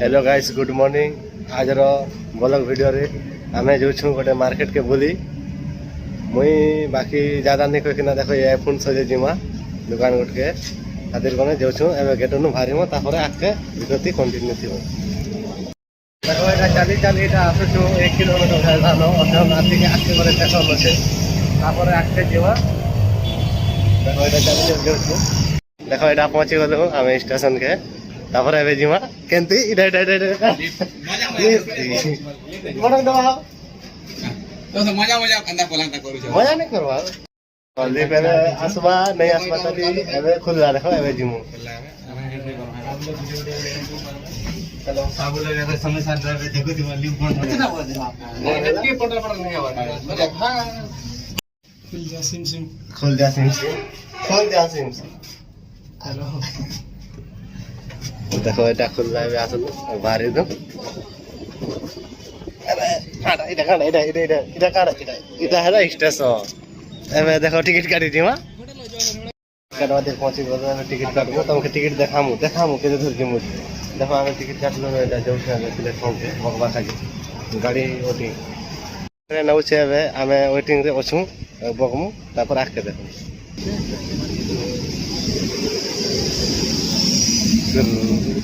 hello guys good morning आज blog video रे आमे जो गोटे मार्केट के बुली मुई बाकी ज्यादा नहीं कह देखो ये फोन सजे जिमा दुकान गोट के खातिर कने जो एबे गेट नु भारी मो तापर आके विगति कंटिन्यू थी देखो एटा चाली चाली एटा आसु 1 किलोमीटर जानो अधन आती के आके करे स्टेशन আছে तापर आके जिमा देखो एटा चाली चाली जो देखो एटा पहुंची गलो आमे स्टेशन के तापर एबे जिमा केंती इडा इडा इडा मजा दवा तो मजा मजा कंदा पलांता करू छ मजा नहीं करवा जल्दी पहले आसबा नहीं आसबा तभी एबे खुला देखो एबे जिमु चलो साबुले रे समय साथ रे देखो तुम लिंक बंद कितना बजे के पटल पटल नहीं आवा हां खुल जा सिम सिम खोल जा सिम सिम खोल जा सिम सिम हेलो देखो এটা খুললা হবে আসলে বাড়ি তো আরে কাটা এটা কাটা এটা এটা এটা এটা কাটা এটা এটা হলো স্টেশন এবে দেখো টিকিট কাটি দিমা কাটবা দে পৌঁছি গলো আমি টিকিট কাটবো তোমাকে টিকিট দেখামু দেখামু কেতে ধরছি মুই দেখো আমি টিকিট কাটলো এটা যাউছি আমি প্ল্যাটফর্ম पे মগবা থাকি গাড়ি ওটি ট্রেন আউছে এবে আমি ওয়েটিং রে অছু বকমু তারপর আকে দেখো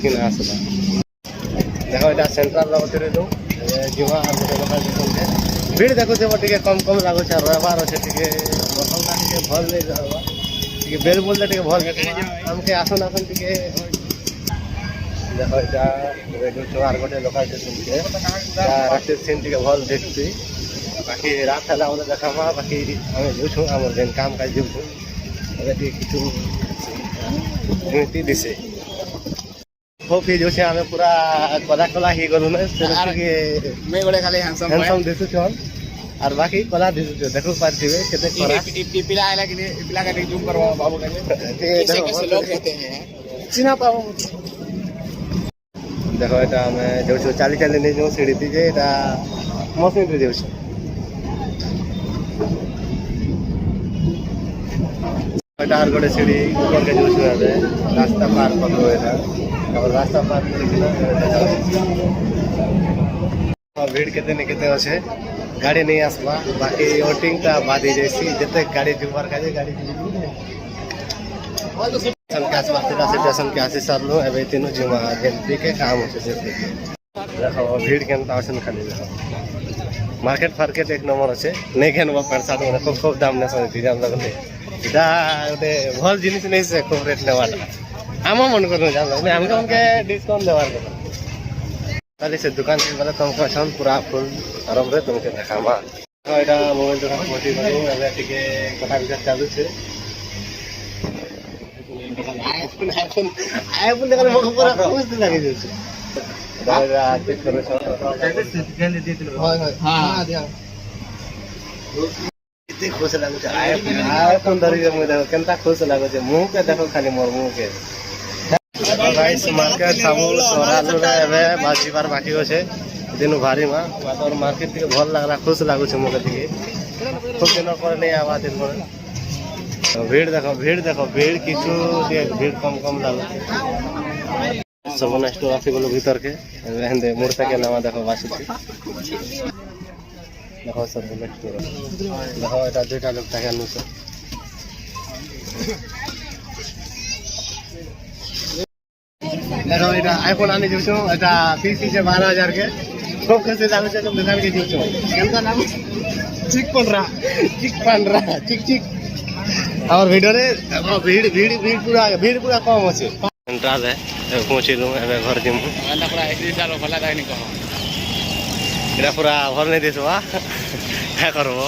किना आसला देखो এটা सेंट्रल लगते दो जीवा आ लोकल के भीड़ देखो जे टिके कम कम लागो छ रविवार छै टिके बसलता टिके भल नहीं रहबा टिके बेल बोलते टिके भल हमके आसन आसन टिके देखो এটা रेडियो चोर गोटे लोकल स्टेशन के रास्ते सीन टिके भल देखती बाकी रात हला ओने देखामा बाकी हम जो छु हमर दिन काम काज जो छु अबे टिके किछु नीति दिसे होपी जो से हमें पूरा कला कला ही गलो ना के मैं गोले खाली हैंडसम दिसु छन और बाकी कला दिसु देखो पारथिबे केते करा पिला आइला कि पिला का जूम करवा बाबू के कैसे कैसे लोग रहते हैं चिना पाबो देखो এটা আমি जो चाली चाली नहीं जो सीढ़ी थी जे এটা मशीन रे जो এটা আর গোটে सीढ़ी ऊपर के जो है रास्ता पार कर दो है और रास्ता पार करके भीड़ केते ने केते আছে गाड़ी नहीं आसबा बाकी ओटिंग ता बादी जैसी जते गाड़ी जुबार का गाड़ी स्टेशन के आसपास स्टेशन के आसे सरलो एबे तीनों जुमा जल्दी के काम होছে जते देखो भीड़ केनता आसन खाली देखो मार्केट फार्केट एक नंबर আছে नहीं केनबा पैसा तो खूब खूब दाम ने सही दाम लगले এটা ওতে ভাল জিনিস नहीं से खूब रेट लेवाला आमा मन करू जान मैं हमके उनके डिस्काउंट देवार কথা তাহলে সে দোকান থেকে বলে তোমাকে সব পুরা ফুল আরাম রে তোমাকে দেখামা এটা মোবাইল দোকান পটি গলো এবে টিকে কথা বিচার চালুছে আইফোন দেখলে মুখ পুরা খুশ লাগি যাচ্ছে দাদা চেক করে সব কেন দিছিল হয় হয় হ্যাঁ দিয়া इतने खुश लागो छ आईफोन धरि मैं देखो केनता खुश लागो छ मुंह के देखो खाली मोर मुंह के गाइस मार्केट साबु सोरालु रे एबे बाजी बार बाकी होছে दिनु भारी मा और मार्केट के भल लागला खुश लागो छ मुके दिके खूब दिन पर नहीं आवा दिन पर भीड़ देखो भीड़ किछु भीड़ कम कम लागो सब नष्ट आसी बोलो भीतर के रहंदे मूर्ति के नाम देखो वासी देखो सब नेक्स्ट देखो এটা দুইটা লোক টাকা নিছে देखो এটা आईफोन आने जो এটা पीसी से 12000 के खूब कैसे लागो छ तुम दुकान के जो केनका नाम चिक पंडरा चिक चिक और वीडियो रे भीड़ पूरा कम আছে सेंट्रल है पहुंचिलु एबे घर जिमु अंडा पूरा 1 साल भला दाइनी कहो এটা পুরা ভর नहीं दिसवा क्या करबो